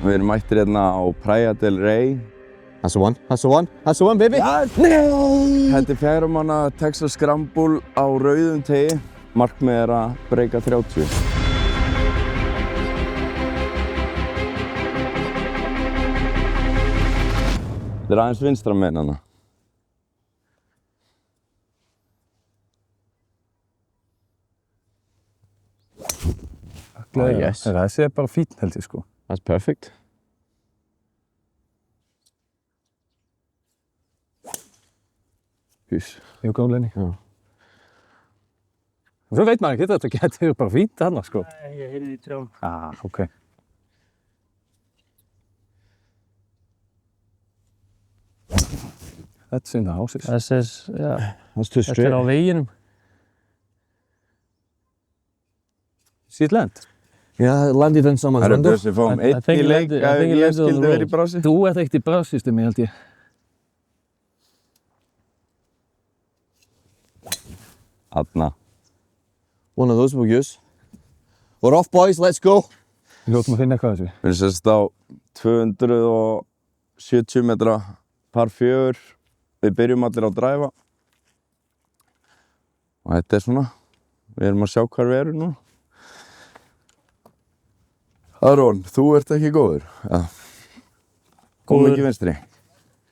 Við erum mættir hérna á Praia del Rey. That's the one, that's the one, that's the one, baby! Yes. Nei! Þetta 4 manna Texas Scramble á rauðum tegi. Markmið að breyka 30. Þetta aðeins vinstra megin hana. Yes. Þessi bara fín held ég sko. That's perfect. Hús. Jú, góð Lenny. Já. Svo veit maður ekki, þetta getur bara fínt hana sko. Nei, ég heyrði í trjám. Ok. That's in the houses. That's too straight. Þetta á veginum. See it land? Yeah, it landed in someone's window. Bjössi, fáum I einn think í it leik landed- I ef think it ég landed on the skildi verið í road. brási. Þú ert ekkert í bráðsystemi held ég. Þarna. One of those we'll use. We're off, boys, let's go! Við hljótum að finna eitthvað þessu. Við erum sérst á 270 metra par 4. Við byrjum allir á dræfa. Og þetta svona. Við erum að sjá hvar við erum núna. Aron, þú ert ekki góður. Ja. Komum ekki vinstri.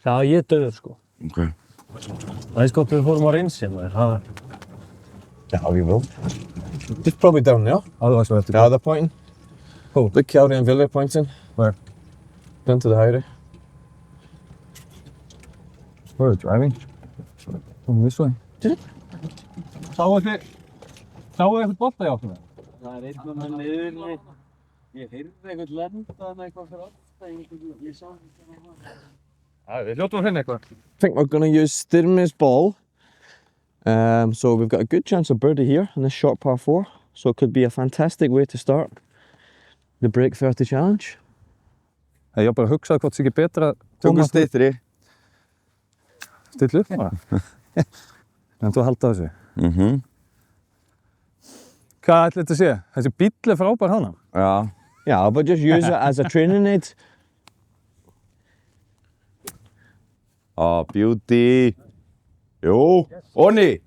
Já, ég er döður sko. Ok. Það er sko að við fórum á reynsi maður. Yeah, we will. Just probably down there. Otherwise we have to Yeah, they're pointing. Who? Look, Kelly and Villy pointing. Where? Down to the highway. Where are we driving? From this way. Sáu eitthvað bolta í áttum? Það er einn með niðurni. Ég heyrði eitthvað lenda þarna eitthvað fyrir aftan. Ég sá þetta. Við hljótum að finna eitthvað. I think we're going to use Styrmi's ball. So we've got a good chance of birdie here in this short par 4. So it could be a fantastic way to start the Break 30 challenge. Ég var bara að hugsa hvort það sé ekki betra að Tökum styttri. Stilla upp bara. En þú halda þessu. Hvað ætli þetta sé? Þessi bíll er frábær hana. Já. Yeah, but just use it as a training aid. Beauty. Jú. Onni.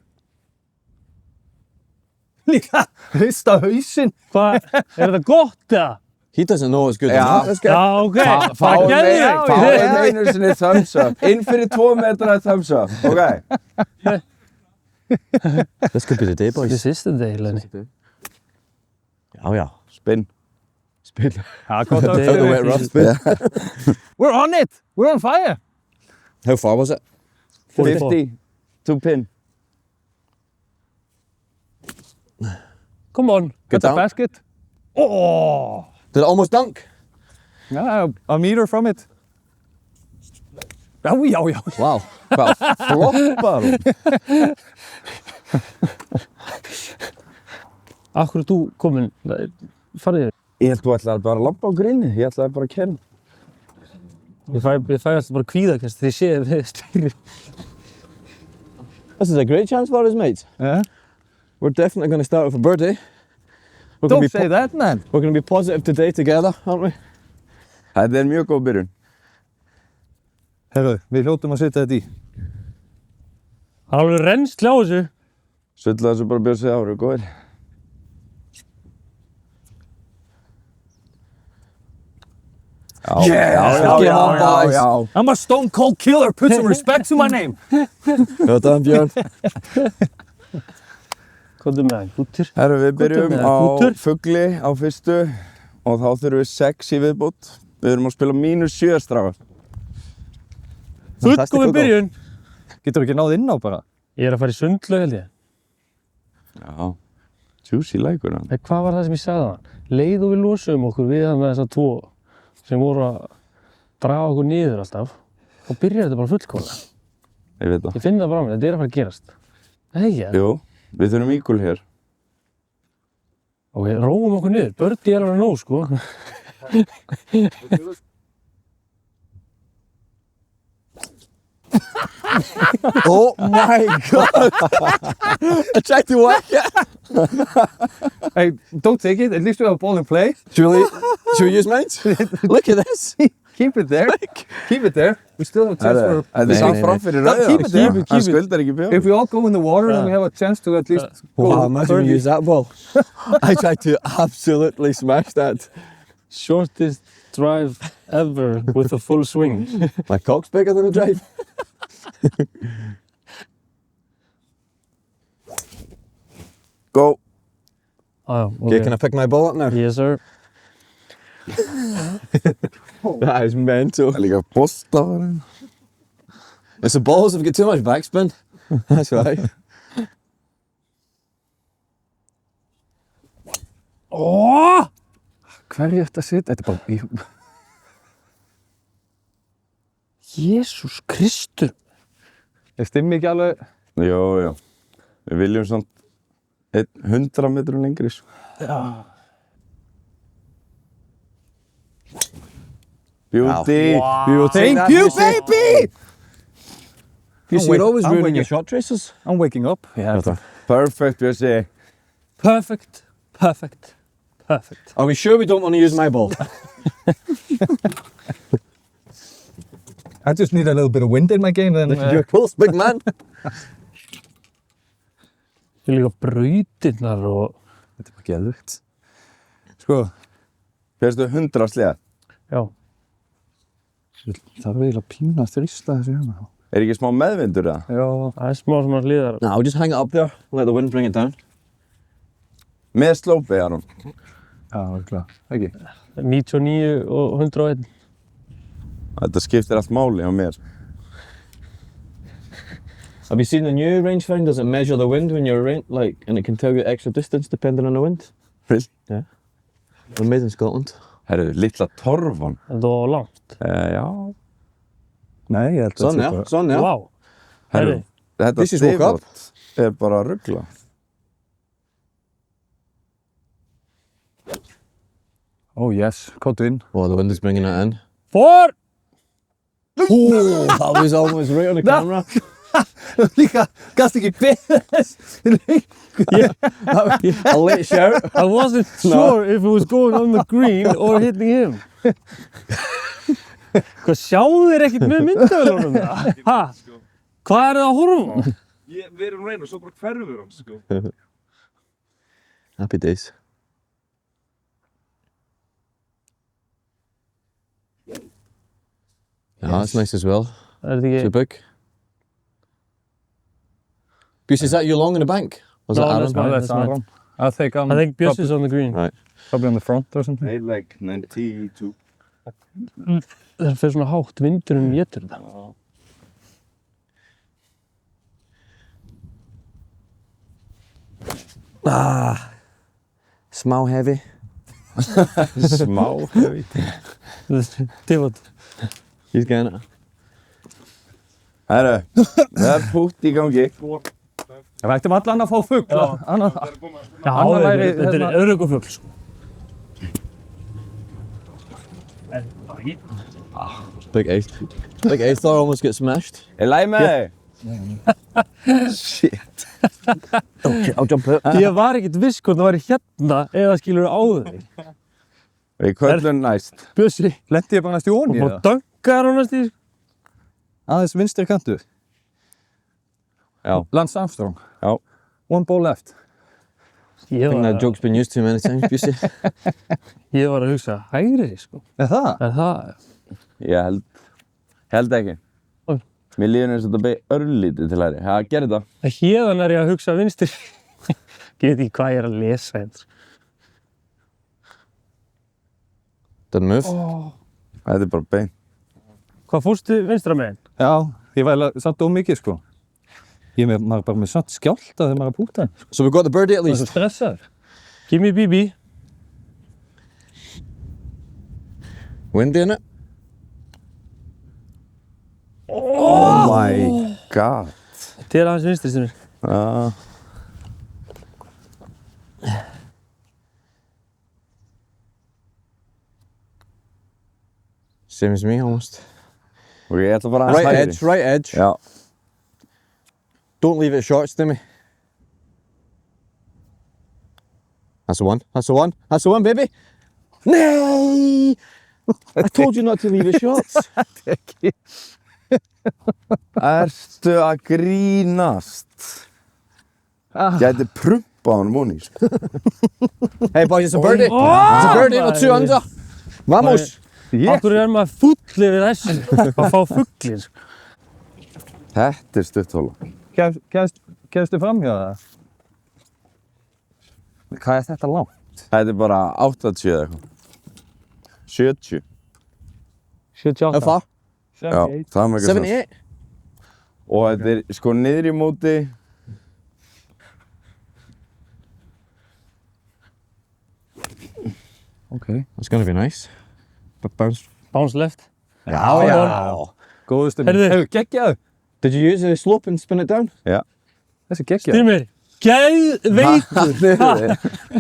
Líka, hrista hausinn. Hvað, er þetta gott eða? He doesn't know it's good Ja. enough. Let's get Já, ok. Fáum Geðveikt. einu sinni thumbs up. Inn fyrir 2 metra thumbs up. Ok. This could be the day, boys. This is the day, Lenny. Oh yeah. Spin. Spin. Já, gott að Out the wet rough. Spin. We're on it! We're on fire! How far was it? 50. 2 pin. Come on. Get the down. basket. Oh! Did it almost dunk? Yeah, a meter from it. Já. Wow. Hvað floppar hún? Akkur er þú komin? Farðu þér. Ég held þú ætlaði bara að labba á grinni. Ég ætlaði bara að kenna. Ég fæ alltaf bara kvíðakast þegar ég sé þið styrir. This is a great chance for us, mate. Yeah. We're definitely going to start with a birdie. We're gonna Don't say that, man. We're going to be positive today together, aren't we? Þetta er mjög góð byrjun. Herru, við hljótum að setja þetta í. Það er alveg rennsli á þessu. Sulla þessu bara Bjössi ára, góðir. Já. I'm a stone cold killer. Put some respect to my name. Well done, Björn. Hvað er með það? Hútur? Herru, við byrjum með á kútur. fugli á fyrstu og þá þurfum við 6 í viðbót. Við erum að spila -7 strákar. Fullkomin byrjun. Getur ekki náð inn á bara? Ég er að fara í sundlaug held ég. Já, juicy leikur hann. En hvað var það sem ég sagði það? Leið og við losum okkur við hann með þessa 2 sem voru að draga okkur niður alltaf og byrjar þetta bara fullkomlega. Ég veit það. Ég finn það bara á mér, þetta er að fara að gerast. Nei, já. Jú, við þurfum equal hér. Og við róum okkur niður. Birdie er alveg nóg, sko. Oh my god! I tried to whack it. Hey, don't take it. At least we have a ball in play. Should we use mine? Look at this. Keep it there. Keep it there. We still have a chance for... Þetta er Nei, samt nei, fram fyrir rauða. Keep it there. Hann skuldar ekki bjóð. If we all go in the water, then we have a chance to at least go Wow, imagine we 30. use that ball. I tried to absolutely smash that. Shortest drive ever with a full swing. My cock's bigger than a drive. Go. Okay, can I pick my ball up now? Yes, sir. That is mental. Það er líka bosta var hann. It's the balls have got too much backspin. That's right. Hverju þetta sitt? Þetta er bara... Jésús Kristur. Ég stimmi ekki alveg... Jó. Við viljum samt 100 metrum lengri. Beauty. Thank you, baby! You see, you're always I'm ruining your waking- shot traces. I'm waking up. Yeah. Perfect, Bjössi. Perfect. Perfect. Perfect. Are we sure we don't want to use my ball? I just need a little bit of wind in my game then. You're close, big man. Ég líka brautirnar og... Þetta er bara geðvögt. Sko, Fyrstu 100 sleða. Já. það er eiginlega pínu að þrýsta þessu hérna. Er ekki smá meðvindur það? Já. Það er smá svona hliðar. No, just hang it up there. Let the wind bring it down. Með slópi, Aron. Já, örugglega. Ekki? 99 og 101. Þetta skiptir allt máli á mér. Have you seen the new rangefinders that measure the wind when you're and it can tell you extra distance depending on the wind? Really? Yeah. They're made in Scotland. Herru, litla torfan. Þetta var langt. Já. Nei, ég held að Sånn, ja. Sånn, ja. Vá. Herru, þetta This is woke up. stifot er bara að rugla. Oh yes, kottu inn. Oh, the wind is bringing it in. 4! Oh, that was almost right on the camera. Líka, gast ekki beðið þess. A late shout. I wasn't sure if it was going on the green or hitting him. Hvað sjáu þér ekkert með myndavélunum það? Ha? Hvað er það að horfa á? Við erum að reyna og svo bara hverfur hann, sko. Happy days. Yeah, that's nice as well. Er þetta Too ekki... big. Buse, is that you long in the bank? Was No, that Aaron? that's mine. That's Aaron. I think I think Björns is on the green. Right. probably on the front or something. Hey, like 92. Það fyrir svona hátt, vindurinn étur þetta. Ah, small heavy. Smá, ég veit. Tifot. He's getting it. Herru, það er pútt í gangi. Við ættum allan að fá fugl. Já, Annar væri, þetta er hérna- öruggufugl, sko. Big ace. Big ace Thor almost gets smashed. Er læg með þig? Shit. I'll jump out. Ég var ekkert viss hvort það væri hérna eða skilur áður þig. Við köllum næst. Bjössi, Lendi ég bara næst í og onni bara eða? döngar hún næst í. Aðeins vinstri kantu. Já. Lance Armstrong. Já. One ball left. Ég I think that var, joke's been used too many times, Busey. ég var að hugsa hægri, sko. Er það? Er það? Ég held ekki. Oj. Mér líður eins og þetta beig örlítið til hægri. Já, gerði það. Hérðan er ég að hugsa vinstri. Ég veit ekki hvað ég er að lesa hérna. Didn't move. Þetta er bara bein. Hvað fórstu vinstra meginn? Já, ég var eiginlega samt ómikið sko. Ég er maður bara með samt skjálta þegar maður er að púta. So we've got the birdie at Það er svo least. stressaður. Give me BB. Windy in it. Oh my god. Til hans vinstri sinni. Já. Same as me almost. Og ég ætla bara aðeins hægri. right edge. Já. Don't leave it short, Stimmy. That's the one, that's the one, that's the one, baby. Nay! I told you not to leave it short. Ertu að grínast? Gæti prumpað hann múni, sko. Hey boys, it's a birdie. It's a birdie, not 2 under. Vamos. Akkur maður fúll yfir þessu að fá fuglir. Þetta stutthóla. Kemstu fram hjá það? Hvað þetta langt? Þetta bara 80 eða eitthvað. 70. 78. How far? Já, það er mjög 78. Og þetta sko niður í móti. Okay. That's gonna be nice. But bounce. Bounce left. Já. Góðu Stimmi. Heyrðu. Geggjaðu. Did you use the slope and spin it down? Já. Þessi geggjaðu. Stimmir, geðveikur.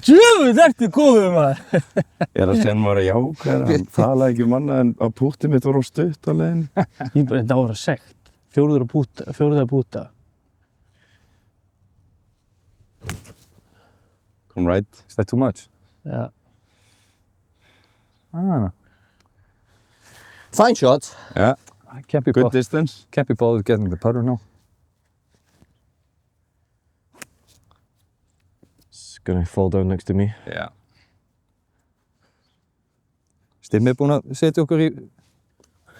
Djöfull ertu góður maður. Ég er að segja maður að jákvæða. Hann talaði ekki um annað en að púttið mitt var á stutt á leiðinni. Ég bara, þetta var að sekt. Fjóruð að búta. Come right. Is that too much? Já. Ah, Fine shot. Já. can't be Good distance. Can't be bothered getting the putter now. It's gonna fall down next to me. Já. Stimmi búinn að setja okkur í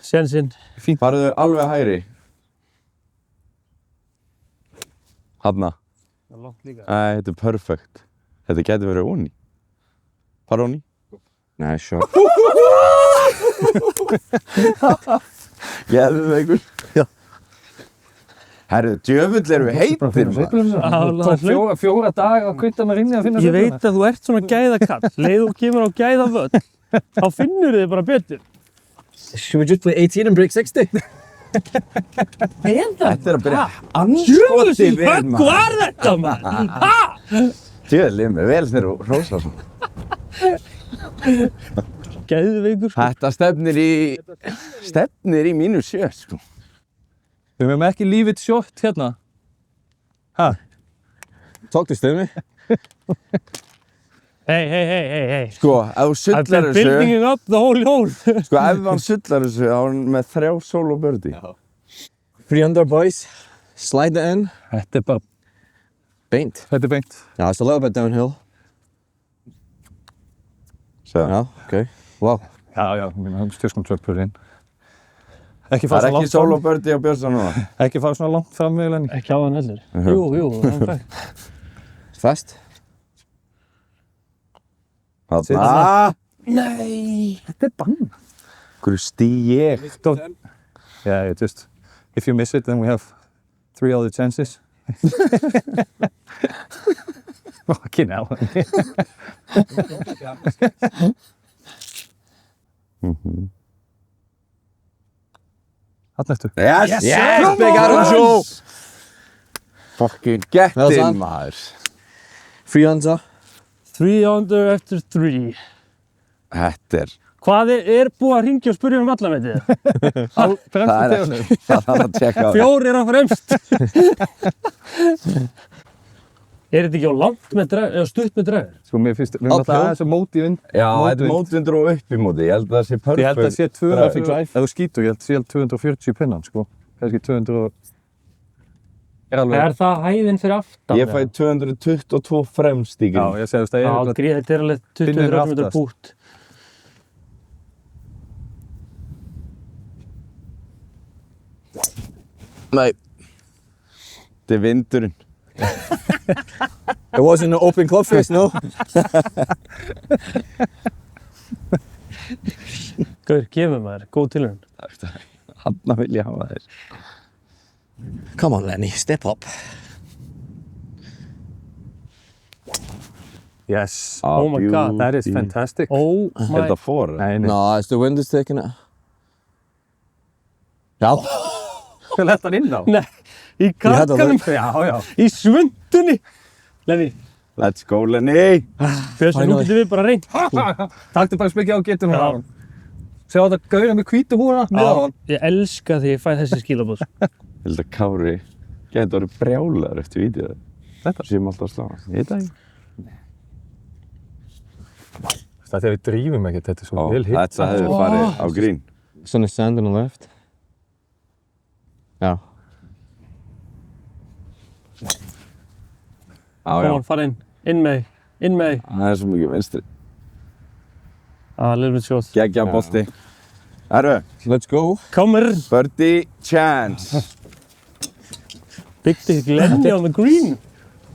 Sénsinn. fínt. Farðu alveg hægri. Hanna. Það er langt líka. Æ, þetta er perfect. Þetta getur verið onni. Fara onni. Nice shot. Geðveikur. Já. Herru, djöfull erum við heitir maður. Fjóra daga að kvita með rinni að finna Ég veit að þú ert svona gæðakall. Leið og kemur á gæðavöll. Þá finnur þið bara betur. Should we just play 18 and break 60? Þetta er að byrja anskoti við Hvað maður. var þetta maður? Djöfull erum við vel þegar þú rósar svona. Gæðveikur sko. Þetta stefnir í mínu 7 sko. Við höfum ekki leave it short hérna. Ha? Talk to Stimmy. Hey. Sko, ef þú I've sullar been building þessu, it up the whole hole. sko ef hann sullar þessu, þá er hann með 3 solo birdie. 3 under, boys. Slide it in. Þetta er bara, Beint. þetta er beint. Yeah, it's a little bit downhill. Svo. Yeah, okay. Wow. Já, við höfum stjórnum tröppur inn. Ekki Það fara er svona ekki solo langt fram. birdie á Björnsson núna. Ekki fara svona langt fram með Lenny. Ekki á hann heldur. Jú, hann fæk. Fast. Þarna. Þetta er bann. Hverju stíg ég? Yeah, just, if you miss it, then we have 3 other chances. Fucking hell. Þarna ertu. Yes, Big Adam Joe. Fucking get Well in done. maður. 3 under. 3 under eftir 3. Þetta er, Hvað er búið að ringja og spyrja um allametið? það er að tjekka á það. 4 á fremst. Er þetta ekki á langt með drag, eða stutt með drag? Sko, mér finnst, við erum alltaf aðeins að móti vind. Já, þetta er mótvindur og upp í móti. Ég held að það sé perfect. Ég held að það sé Traffic 200, ef þú skýtur, ég held að það sé 240 pinnan, sko. Kannski 200 er alveg. Er það hæðin fyrir aftan? Ég fæ 222 fremst í Já, grinn. ég segist að ég Já, er gríð, þetta er alveg Pinninn er 20-30 meter aftast. bút. Nei. Þetta er vindurinn. It wasn't an open club face, no. Gaur, gefum maður, góð tilhörn. Hanna vil ég hafa þér. Come on, Lenny, step up. Yes. Oh my God, That is fantastic. Oh Er my... þetta for? Nei, nei. No, it's the wind is taking it. Já. Hvað lett hann inn á? Nei, í had a kakkanum, Já. í svundunni. Lenny, Let's go, Lenny! Björnsson, nú Finally. getum við bara reynt. Taktu bara spikið á getum Já. hún. Sjá þetta gauðra með hvítu húna neðan á hann. Ég elska því ég fæ þessi skilabóð. Ég held að Kári gæti orðið brjálaður eftir vídeoð. Þetta séum alltaf að slá hann. Ég veit það ekki. Þetta er við drífum ekkert, þetta er svo vel hitt. Þetta hefur farið á grín. It's on the sand on the left. Já. Come on, fara inn með þig. Það er svo mikið vinstri. Little bit short. Geggja bolti. Herru, Let's go. Kommer! birdie chance. Big Dick Lenny on the green.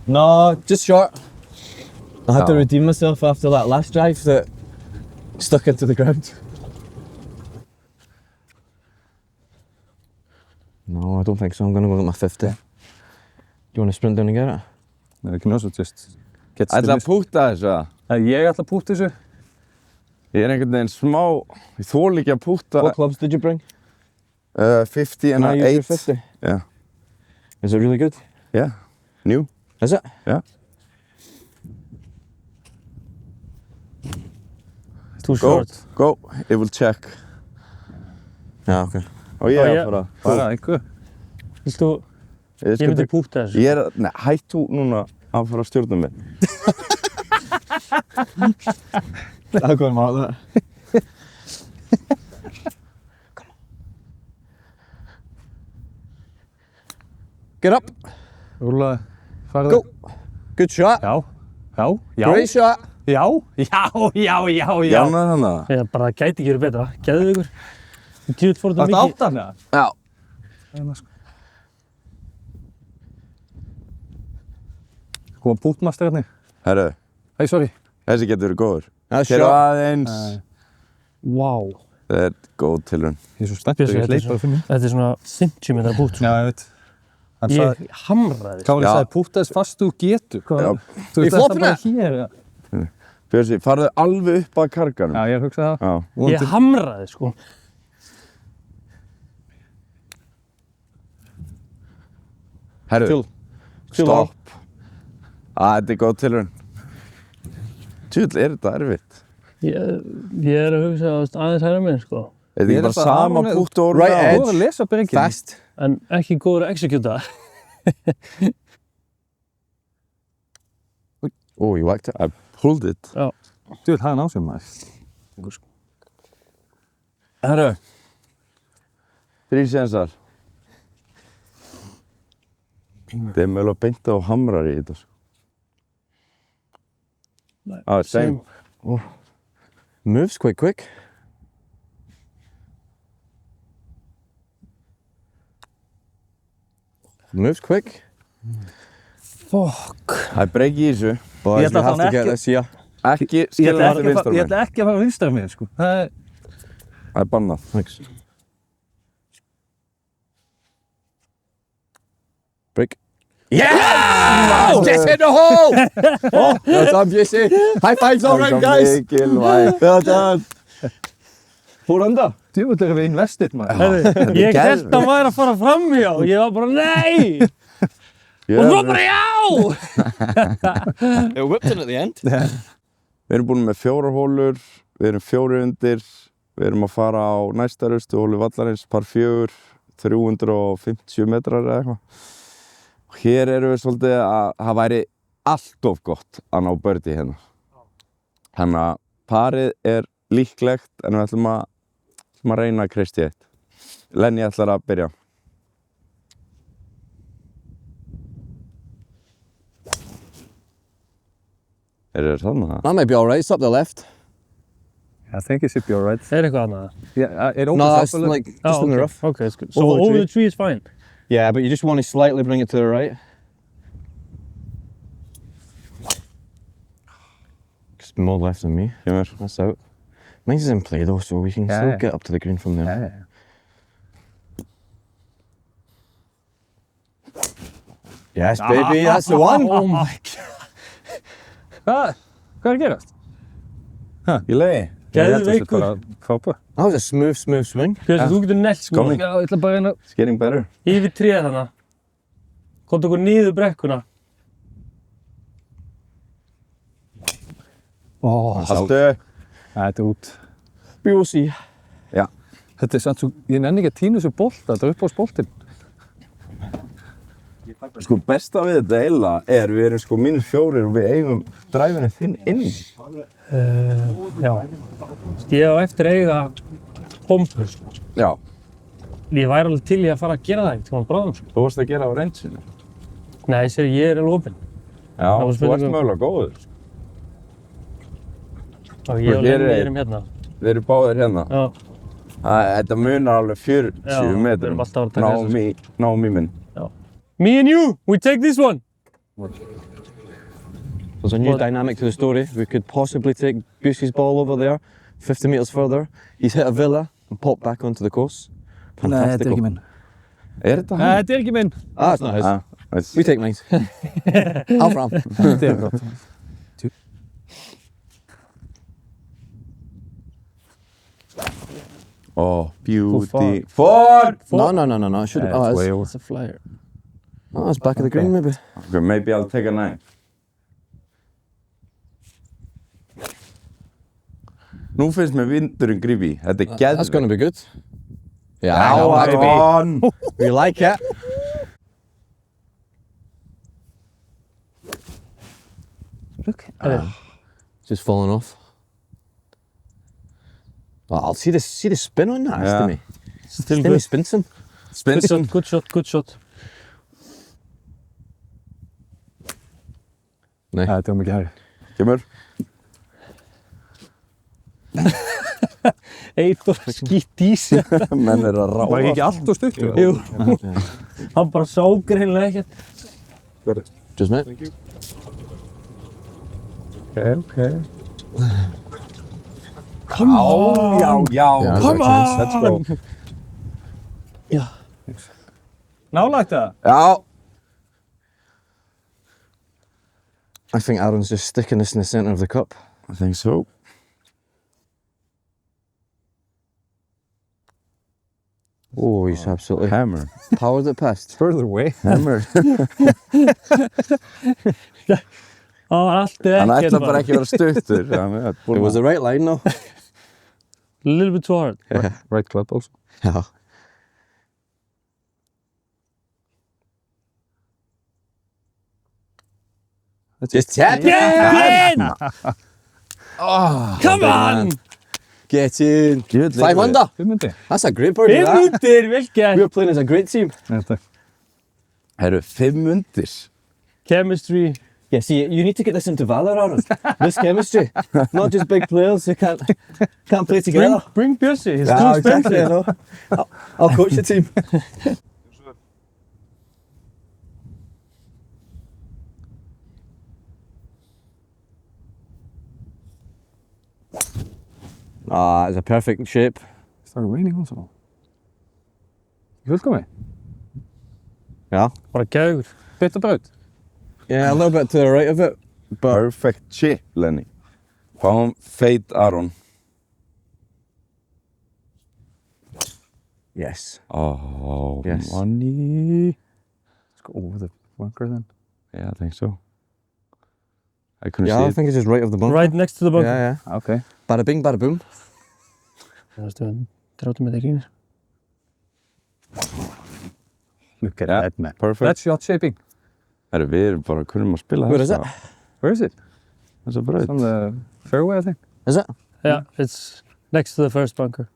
No, just short. I had to Oh. redeem myself after that last drive that stuck into the ground. No, I don't think so. I'm gonna go get my 50. Do you want to sprint down and get it? We can also just get Ætla að púta þessu það? Ég ætla að púta þessu. Ég er einhvern veginn smá, ég þól ekki að púta. What clubs did you bring? 50 and Can I use your 8. 50? Yeah. Is it really good? Yeah. New. Is it? Yeah. Too Go, short. go. It will check. Yeah, okay. Og ég er yeah. að fara. Bara einhver. Viltu, ég myndi púta þessu. Ég er, nei, hætt þú núna að fara að stjórna mig. I'll go and mark that. Get up. Rúlaði. Farðu. Go. Good shot. Já. Já. Já. Great shot. Já. Já. Já. Já. Já. Jánaði hann það? Ég bara gæti ekki verið betra. Gæðu ykkur. Djúvill fór þetta Þetta mikið. átt hann eða? Já. Koma pútmasterarnir. Herru, Hei, sorry. þessi getur verið góður. That's Hér shot. aðeins. Wow. Það er góð tilraun. Ég er svo spenntur, Bjössi, ég hleyp bara fyrir mig. Þetta er svona 50 metra pút. Já, ég veit. Hann sagði, Ég hamraði. Kári Já. sagði, púta þess fast þú getur. Já. Þú Í veist, floppinu? bara hér. Já, Björsi, farðu alveg upp að karganum. já ég hugsaði það. Já. Ég hamraði, sko. Herru, Too stopp. Þetta er góð tilraun. Tjúll, er þetta erfitt? Ég er að hugsa aðeins hægra meginn, sko. Er þetta ekki bara sama pútt og Right orða? edge. Þú voru að lesa byrgin. Fast. En ekki góður að executa. Oh, you whacked it. I pulled it. Já. Þú veit, það er násum maður. Herru, 3 sénsar. Það er mögulega beint á hamrar í þetta, sko. Same. Moves quite quick. Moves quick. Fuck. Það er breyki í þessu. Boys, ætla we have þannig to get ekki- this here. Ekki Ég skilja ætla þetta vinstra ekki megin. að fara vinstra með, sko. Það Það er bannað. Thanks. Break. Yeah! Just hit the hole! Oh, well done, Jesse. High fives all round, guys. Mikilvæg. Well done. 4 under. djúvill erum við investið, maður. Herri, ég held að hann væri að fara framhjá og ég var bara nei! Og svo bara já! It whipped in at the end. Við erum búin með 4 hólur, við erum 4 undir, við erum að fara á næsta raustu hólu vallarins, par 4, 350 metrar eða eitthvað. Og hér erum við svolítið að það væri allt of gott að ná birdie hérna. Þannig að parið er líklegt en við ætlum að reyna að kreista í eitt. Lenny ætlar að byrja. Eru þér þannig að? That might be all right. It's up the left. I think it should be alright. Er eitthvað annað? Yeah, it No, opens that's up a little. like just in the rough. Okay, it's good. So Over the over tree. the tree is fine. Yeah, but you just want to slightly bring it to the right. Just more left than me. Kemur. That's out. Mine's in play though, so we can Yeah, still yeah. get up to the green from there. Yeah. Yes, baby, that's the one. Oh my god. Hvað er að gerast? Í lagi. Geðveikur. Frábær. That was a smooth swing. Björn, þú getur nelt sko. Coming. Já, ég ætla bara að reyna. It's getting better. Yfir tréð þarna. Komdu okkur niður brekkuna. Ó, Haltu. þetta er út. We will see. Þetta samt svo, ég nenni ekki að tína þessu bolta, þetta uppáhaldsboltinn. Sko besta við þetta eiginlega við erum sko -4 og við eigum dræfinu þinn inn. Já. Ég á eftir að eiga pompu, sko. Já, Ég væri alveg til í að fara að gera það einhvern bráðum, sko. þú varst að gera á reynsinu. Nei, ég er alveg opinn. Já, var þú ert spurning mögulega góður. Og ég og hér Lenni er- erum hérna. Við erum báðir hérna. Já. Þetta munar alveg 40 Já, við metrum. erum alltaf að taka þessu, Náum í minn. Me and you, we take this one. There's a new What? dynamic to the story. We could possibly take Busey's ball over there, 50 metres further. He's hit a villa and popped back onto the course. Fantastical. minn. Þetta Nei, þetta ekki minn. Ah, it's not his. It's We take mine. Áfram. Þetta gott. Oh, beauty. far. Four! No. It shouldn't. Oh, way it's, over. It's a flyer. oh, it's back of the green maybe. Okay, maybe I'll take a 9. Nú finnst mér vindurinn grífi. Þetta geðveikt. That's going to be good. Yeah, Já, baby. Aron! We like it. Look. Just falling off. Oh, I'll see the spin on that, Yeah. Stimmy. Still Stimmy good. Spinson. Spinson. Good shot. Nei. Þetta var mikið hæg. Kemur. Eitor skýtt í sig. Menn að ráða. Var ekki allt og stutt? Jú. Hann bara sá greinilega ekkert. Just mate. Okay. Já. Yeah, Come on! Let's go. Nálægt það? Já. I think Aaron's just sticking this in the centre of the cup. I think so. Oh, he's absolutely Hammer. powered it past. Further away. Hammer. Allt er Hann ekkert ætla bara ekki að vera stuttur. It was the right line though. A little bit too hard. Right club also. Yeah. Just tap it! Get in! Oh, Come on! Get in! Djöfull 5 leikur. under! 500. That's a great birdie, Fimm that. undir, vel We gert. were playing as a great team. Þetta. Herru, 5 undir. Chemistry. Yeah, see, you need to get this into Valor, Aaron. This chemistry. Not just big players who can't play together. Bring Bjössi, he's Yeah, too exactly, I expensive. know. I'll coach the team. Ah, it's a perfect shape. Started raining also. Ekki fullkomið? Yeah. Bara gægur. Bitt og braut. Yeah, a little bit to the right of it. But Perfect chip, Lenny. Fáum feit Aron. yes. Oh, Yes. money. Let's go over the bunker then. Yeah, I think so. I couldn't Yeah, see I it. think it's just right of the bunker. Right next to the bunker. Yeah, yeah. Okay. Bada bing, bada boom. Það er stöðum 30 metri grínir. Look at Yeah, that man. perfect. That's shot shaping. Herru, við erum bara kunnum að spila Where is it? Where is it? Þessa It's braut. on the fairway, I think. Is it? Yeah, it's next to the first bunker.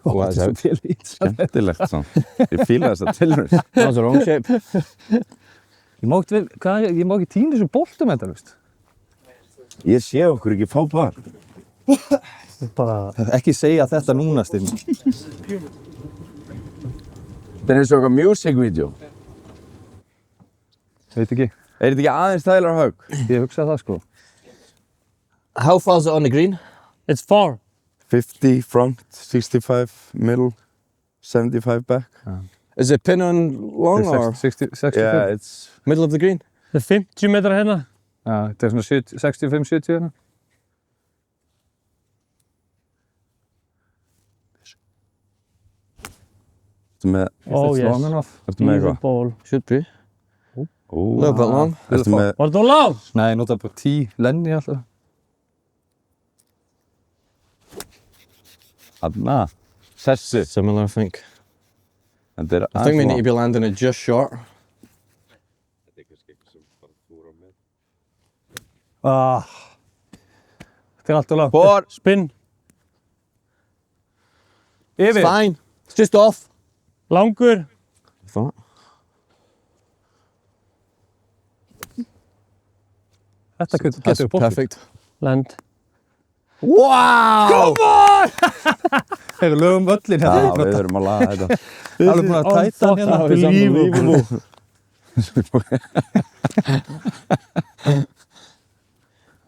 Oh, that's out. Til í þetta. Skemmtilegt samt. Ég fíla þessa tilraun. That was the wrong shape. Ég má ekki tína þessu boltum þetta, veist. Ég sé okkur ekki fá par. Bara, Ekki segja þetta núna, Stinn. Það er eins og eitthvað music video. Veit ekki. Er þetta ekki aðeins Tyler Hug? Ég hugsaði það, sko. How far is it on the green? it's far. 50 front, 65 middle, 75 back. Is it pin on long or 65. Yeah, it's... middle of the green? Það er 50 metrar hérna. Já, þetta er svona 65-70 hérna. Ertu með... Oh It's yes. long enough. Ertu með Even eitthvað? ball. Should be. Ó. A little bit long. Ertu með... Var þetta of langt? Nei, nota bara 10 Lenny alltaf. Þarna. Þessi. Similar, I think. Þetta er I think we need to be landing it just short. Þetta er allt og langt. Hvor. Spinn. It's Yfir. fine. It's just off. Langur. Thought. Þetta That's getur við bótt. perfect. Land. Wow! Þeir eru lögum völlin Já, hérna. við erum að laga þetta. Alveg búin að tæta hann hérna. Unbelievable.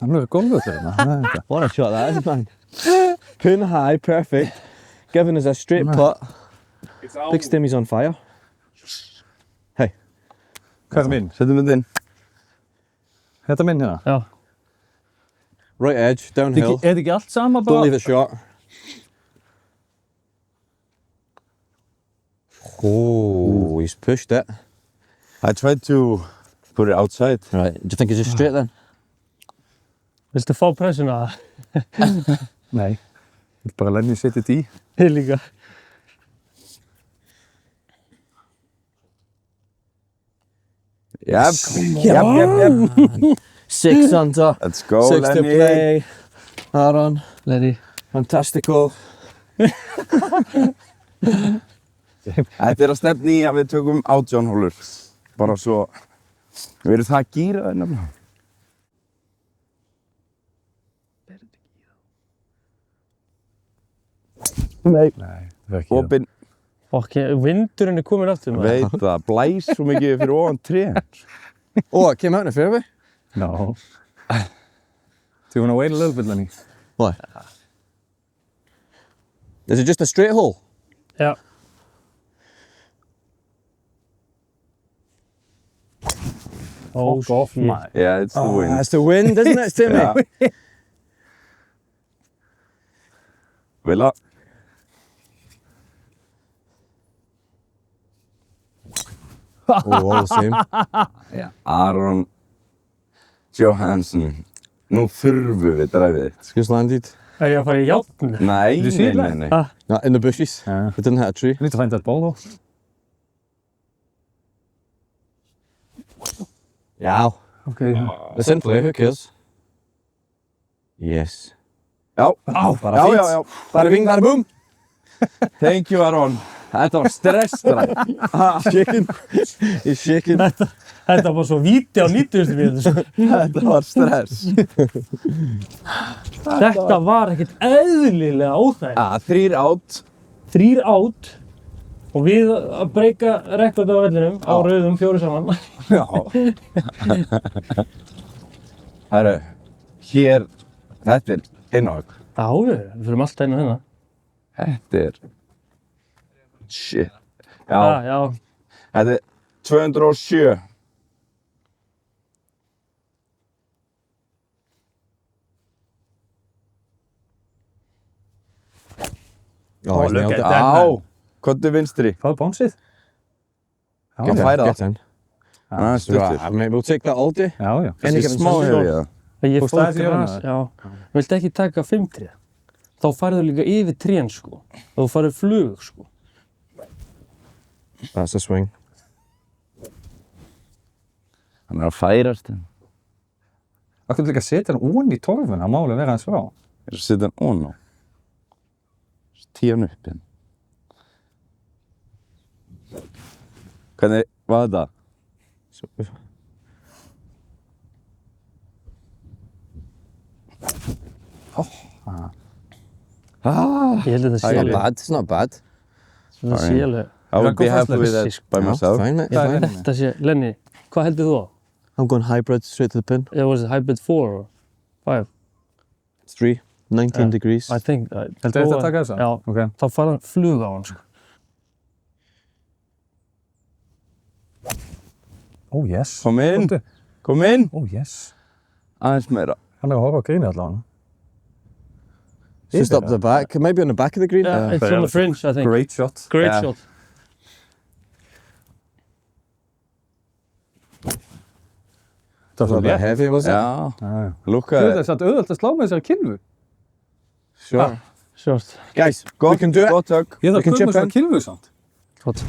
Hann er góð völlur hérna. What a shot that is, man. Pin high, perfect. Giving us a straight putt. Big Stimmy's on fire. Hey. Hvað er minn? Setjum þetta inn. Þetta er minn hérna. Já. Right edge, downhill. Er þetta ekki allt sama Don't bara? leave it short. Oh, he's pushed it. I tried to put it outside. Right, do you think it's just straight then? Viltu fá pressuna? Nei. Ég vil bara Lenny setja þetta í. Ég líka. Yep. Six under. Let's go, Six to Lenny. play. Aaron, Lenny. fantastical. Þetta er að stefni í að við tökum 18 hólur. Bara svo, við erum það gýraði nefnilega. Nei. Nei, það er ekki það. Opinn, Ok, vindurinn er komin aftur maður. veit það, blæs svo mikið fyrir ofan trén. Oh, it came out in a fairway? No. Do you want to wait a little bit, Lenny? Why? Is it just a straight hole? Já. Oh, Fuck off, shit. man. Yeah, it's the wind. That's the wind, isn't it, Timmy? Já. Vila. Oh, all the same. Aron Johansson. Nú þurfum við dræfið þitt. Just landed. Er ég að fara í játn? Nei, you see it, nei, like? nei. Ah. No, in the bushes. Yeah. It didn't hit a tree. We need to find that ball though. Yeah. Okay. It's in play, who cares? Yes. Já, Bara já, fínt. já, já. Bada bing, bada boom. Thank you, Aron. Þetta var stressdræf. Shaking. He's shaking. Þetta var svo víti á 90. mínútu. Þetta var stress. Þetta var ekkert eðlilega óþægilegt. 3 out. 3 out og við að breyka rekord á vellinum á rauðum 4 saman. Já. Herru, hér, þetta er innhag. Já, við fyrir alltaf inn á hérna. Þetta er, shit. Já, já. Þetta er 207. Oh, he's look nailed at it. that. Á, kontu vinstri. Fáðu bánsið? Já, Get já. færa Get það. in. Það er stuttur. Mate, we'll take that all day. Já, já. Þessi given smá chance. hefur ég það. Ég Fórstu fór aðeins í gras, jörðina? já. Viltu ekki taka 5-3? Þá farðu líka yfir trén, sko. Og þú farðu flug, sko. That's a swing. Hann er að færast. Það kunne líka setja hann ón í torfuna, það má alveg vera hans frá. Er að setja hann ón á. Tíu hann upp hérna. Hvernig var þetta? Ég held að þetta It's sé not alveg. bad. It's not bad. Þetta sé alveg. I would be Go happy fast, with Lenny. that by No, myself. fine, mate. Yeah, Fine. yeah. Þetta sé, Lenny, hvað heldur þú á? I'm going hybrid straight to the pin. It was hybrid 4 or 5? It's 3. 19 Yeah. degrees. I think. Heldur þetta að taka þessa? Já, Ok. þá farðu flug á hann, sko. Oh yes. Kom inn, Komdu. kom inn. Oh yes. Aðeins meira. Hann er að horfa á gríni allavega. It's just up the back. Maybe on the back of the green. Yeah, it's on the fringe, I think. Great shot. Great Yeah. shot. Það var Was svo a bit létt. heavy, was it? Já, Já, já. lukka Þú veit það er satt auðvöld að slá með þessari kylfu. Sure. Short. Guys, we can do it. Gott högg. Ég We þarf can að chip köpa svona in. kilfu samt. Flott.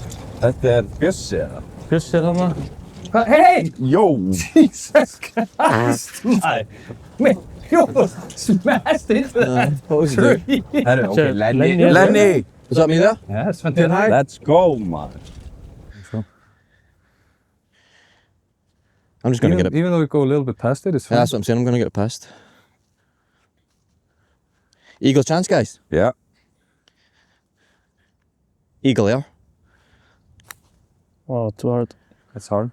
Þetta er Bjössi eða? Bjössi er þarna. Hey! Jó! Jesus Christ! Man, you smashed into that tree. Herru, ok, Lenny. Lenny! Is that me there? Yeah, that's fantastic. Let's go, maður. I'm just gonna get it. Even though we go a little bit past it, it's Yeah, fine. that's what I'm saying. I'm gonna get it past. Eagle chance, guys. Já. Eagle, yeah. Wow, too hard. It's hard.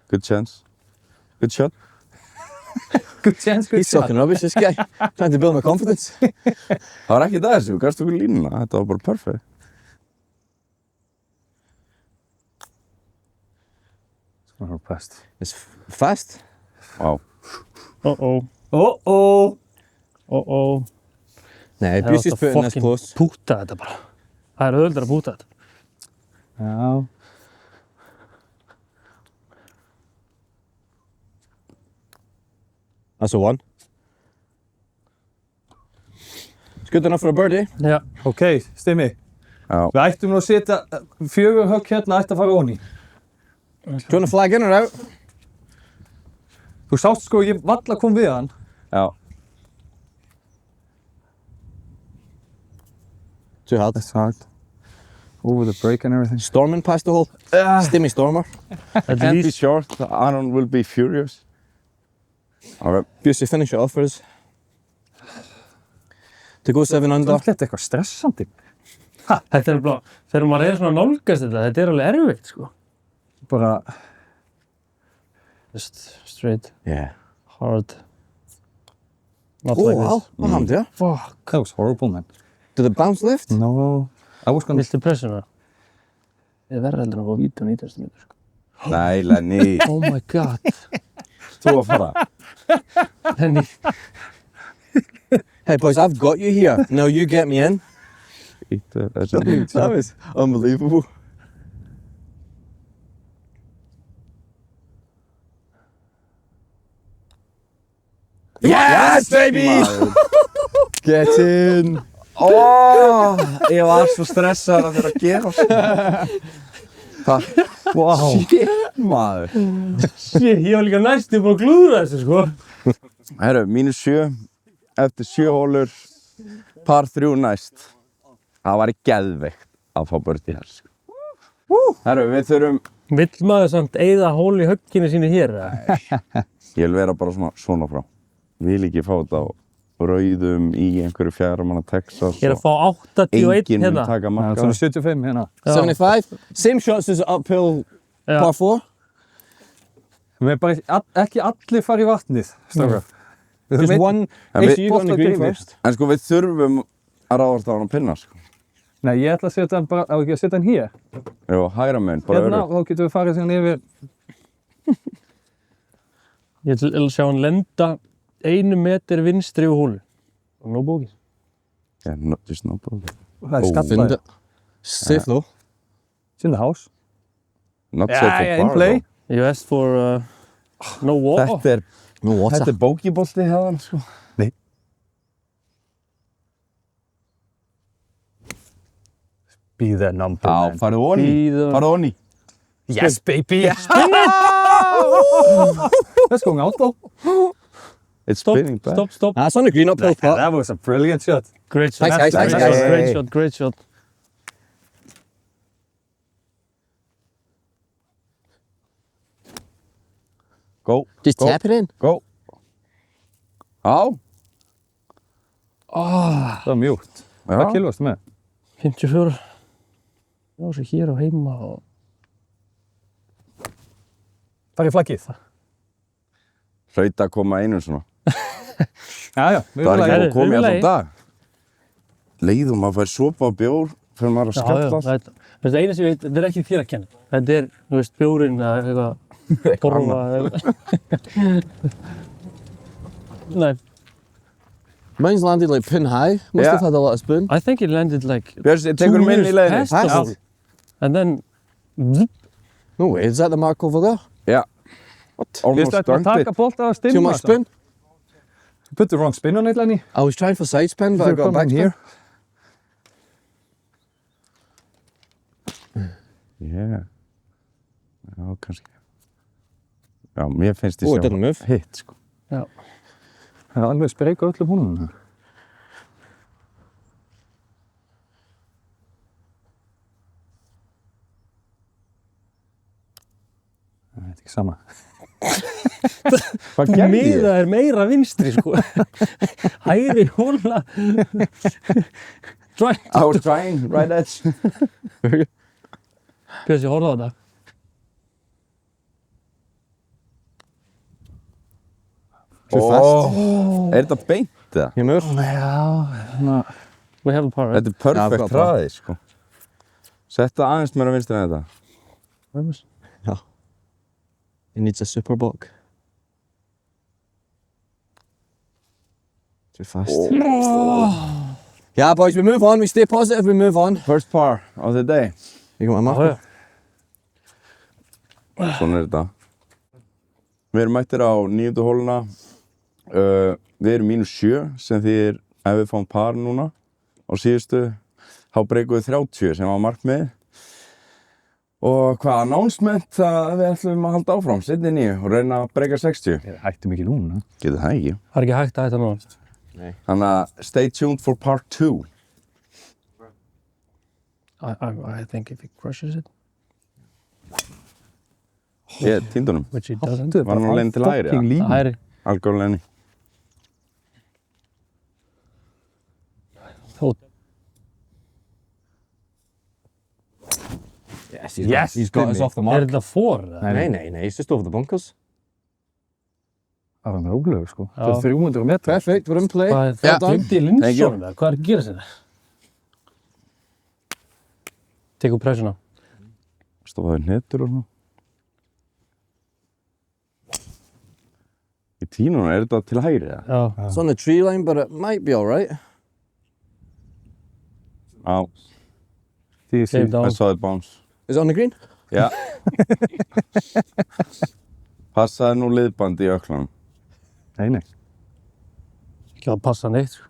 Good chance. Good shot. Good chance, good He's shot. talking rubbish, this guy. Trying to build my confidence. Það var ekki það þessu, þú gafst okkur línuna. Þetta var bara perfect. It's gonna go past. It's fast. Vá. Uh-oh. Oh! Nah, Það er Busey's alltaf putting this fucking close. púta þetta bara. Það er auðvitað að púta þetta. Já. That's a one. It's good enough for a birdie. Já. Ok, Stimmi. Já. Við ættum nú að setja 4 högg hérna ætti að fara onni. Do you want to flag in or out? Þú sást sko, ég valla kom við hann. Já. Too hard. That's hard. Over the break and everything. Storming past the hole. Stimmy stormer. At Can't be least, short. Aaron will be furious. Okay. Busey finish it off for us. To go 7 under. Það er eitthvað stressandi. þetta er bara, þegar maður er svona að nálgast þetta er alveg erfitt, sko. Bara, Just straight, Yeah. hard. Not Oh, like wow. this. What happened there? Fuck. that was horrible, man. Did it bounce left? No. I was gonna... Viltu pressuna? Ég er verður heldur að fá vídeo 90 mínútur, sko. Nei, Lenny. Oh my god. Þú að fara. Lenny. Hey boys, I've got you here. Now you get me in. That was unbelievable. Yes, baby! Get in. Ég var svo stressaður að þeirra að gera svo. Wow. Shit, maður. Shit, ég var líka næstu búin að glúðra þessu, sko. Herru, -7 eftir 7 hólur, par 3 næst. Það var geðveikt að fá birdie hér. Herru, við þurfum, Vill maður samt eyða hól í högginu sínu hér, eða? ég vil vera bara svona frá. Vil ekki fá þetta á rauðum í einhverju fjaramanna Texas Ég er að fá 81 enginn vil hérna. taka Það marka. er svona 75 hérna. 75. Same shots as uphill Já. par 4. Við erum bara ekki allir fara í vatnið, strákar. Við Just þurfum one. En Make við- sure you got on the green Bolta first. En sko við þurfum að ráðast á hann að pinna sko. Nei, ég ætla að setja hann bara, á ekki að setja hann hér. Jú, hægra meginn, bara Hérna, öru. þá getum við farið síðan yfir. Ég vil sjá hann lenda 1 metr vinstri úr húlu. Og no bogey. Yeah, just no problem. Það er Ó, Find skallaði. it. Safe though. It's in the house. Not Yeah, safe for yeah, par in play. though. You asked for no water. No water. Þetta er bókibolti hefðan sko. Be the number, Já, man. farðu onni, Bíða. farðu onni. Yes, baby! That's going out, though. It's Stop, spinning back. stop. That's on the green uphill putt. That was a brilliant shot. Great shot. Thanks, guys, thanks, guys. Great shot, great shot. Go, Just go, tap it in. go. Já, Það var mjúkt. Hvað já. kilo varstu með? 54. Já, svo hér á heima og... Farið flaggið. Hlaut að koma einu svona. Já, Það við var ekki Herri, að koma í við allan lagi. dag. Leiðum að fær sopa á bjór fyrir maður að skalla. þetta. Þetta eina sem ég veit, þetta er ekki þér að kenna. Þetta er, þú veist, bjórinn eða eitthvað, borfa eða... Nei, Mine's landed like pin high. Must Yeah. have had a lot of spoon. I think it landed like Björsi, 2 tekur minn í meters leiðinni. past the Past? hole. And then... Zip. No way. Is that the mark over there? Já. What? Almost Við ætlum að dunked taka it. bolta á Too stimma. much spoon? put the wrong spin on it, Lenny. I was trying for side spin, but I You're got back coming here. Yeah. Já, kannski. Já, mér finnst Oh, it didn't move. hitt, sko. Já. Það er alveg spreyka öllum húnum. Það er ekki sama. Hvað gerði ég? Miða er meira vinstri, sko. Hægri hóla. I was trying, right edge. Bjössi, horfðu á þetta. Too fast. Er þetta beint, eða? You move? We have a par, right? Þetta er Já, perfect gott, hraði, sko. Setta aðeins meira vinstri en þetta. Yeah. He needs a super block. Too fast. Yeah, boys, we move on. We stay positive, we move on. First par of the day. You got my Já, marker? já. Svona er þetta. Við erum mættir á 9. hóluna. Við erum -7 sem þýðir ef við fáum par núna á síðustu þá breykum við 30 sem var markmið. Og hvað announcement að við ætlum að halda áfram seinni 9 og reyna að breyka 60. Við hættum ekki núna. Getur það ekki. Það er ekki hægt að hætta núna. Þannig að stay tuned for part 2. I think if he crushes it, Ég týndunum. which he doesn't. Var hann á leiðinni til hægri? Fucking línu. Hægri. Algjörlega. Þó. Yes, He's got us off the Er mark. þetta for? eða? No, he's just over the bunkers. Það var rólegur, sko. Já. Það er 300 metrar. Perfect, we're in play. Hvað er Well það? done. Glimti í linsónum eða? Hvað er að gera sér það? Tekur pressuna. Stofaði hnetur og svona. Í tínunum er þetta til hægri, eða? Já. It's on the tree line, but it might be alright. Já, Same I down. saw it bounce. Is it on the green? Já. Passaði nú liðband í öklanum. Nei. Ekki að passa neitt. sko.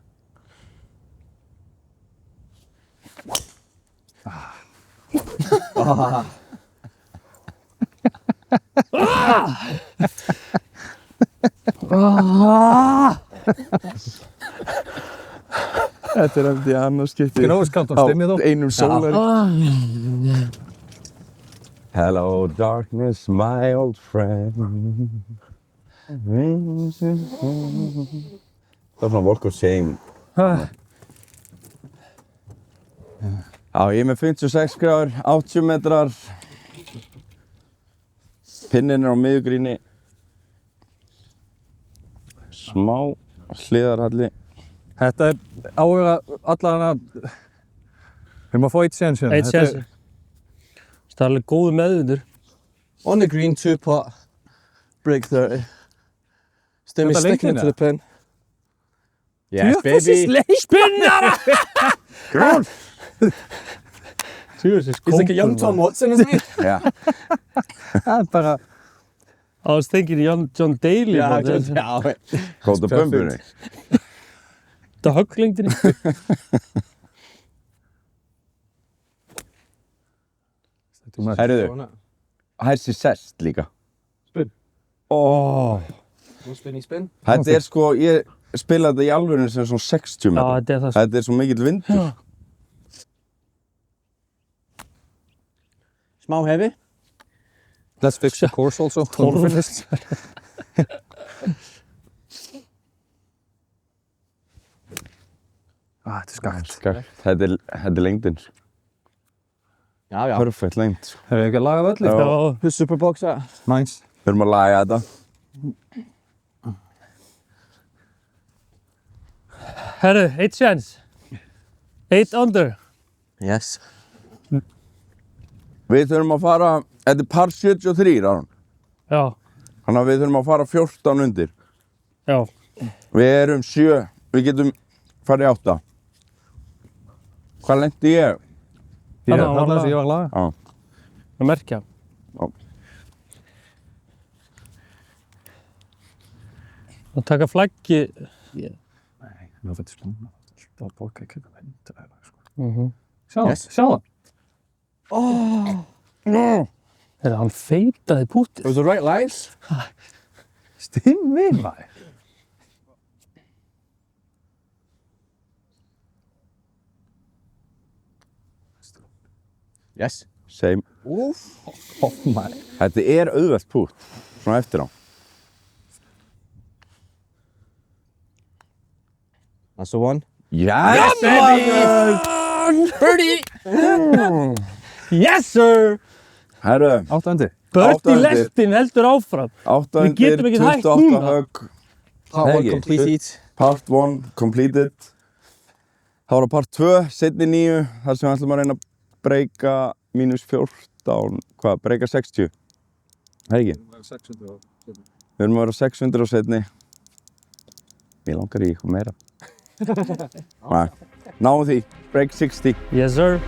Þetta er eftir annars skipti. You can always count on stimmið þó. Einum sólar. Hello darkness, my old friend. Það er svona walk of shame. Já, ég er með 56 gráður, 80 metrar. Pinninn er á miðjugríni. Smá hliðarhalli. Þetta er áhuga allan að... Við erum að fá eitt séns hérna. Eitt séns. Það er alveg góðu meðvindur. On the green, 2-putt. Break 30. Stimmy's Þetta sticking it lengdina? to the pin. Yes, baby. Spinnara! Grón! He's like a young Tom Watson, isn't he? Já, Það er bara... I was thinking John Daly. Yeah, but just, yeah, wait. góða bumbunni. Þetta högglengdinni. Herriðu, hæssi sest líka. Spinn. Ó, No spinny spin. þetta er sko, ég spila þetta í alvörinu sem svona 60 Já, metrar. þetta er það. Þetta er svo mikill vindur. Small heavy. Let's fix the course also. Torfist. Þetta er skakt. Þetta er lengdin. Já, já. Perfect lengd. Hefur við ekki að laga völlið? Já. Já. Who's Superbox at? Mines. Við erum að laga þetta. Herru, 8 séns. 8 under. Yes. Við þurfum að fara, þetta er par 73, Aron. Já. Þannig að við þurfum að fara 14 undir. Já. Við erum 7, við getum farið í 8. Hvað lendi ég? Það var var það sem laga. ég var að laga. Já. Að merkja. Já. Að taka flaggi Yeah. Nei, nú fyrir spúna. Það var bókað í kringum 100 eða eitthvað, sko. Sjá Yes. það, sjá það. Hann feitaði pútið. It was the right lines. Stimmir, maður. Yes. Same. Oh, maður. Þetta er auðvelt pút, svona eftir á. That's the one. Yes, Birdie! Yes, sir! Herru, 800. Birdie Átta lestin heldur áfram. 8 Við getum undir, ekki hætt 28 núna. högg. Part one Hey, completed. Part 1 completed. Það var part 2, seinni 9, þar sem við ætlum að reyna að breyka -14, hvað, breyka 60. Það er ekki? 600 og... Við erum að vera 600 og seinni. Mér langar í eitthvað meira. Nei, náum því, break 60. Yes, sir.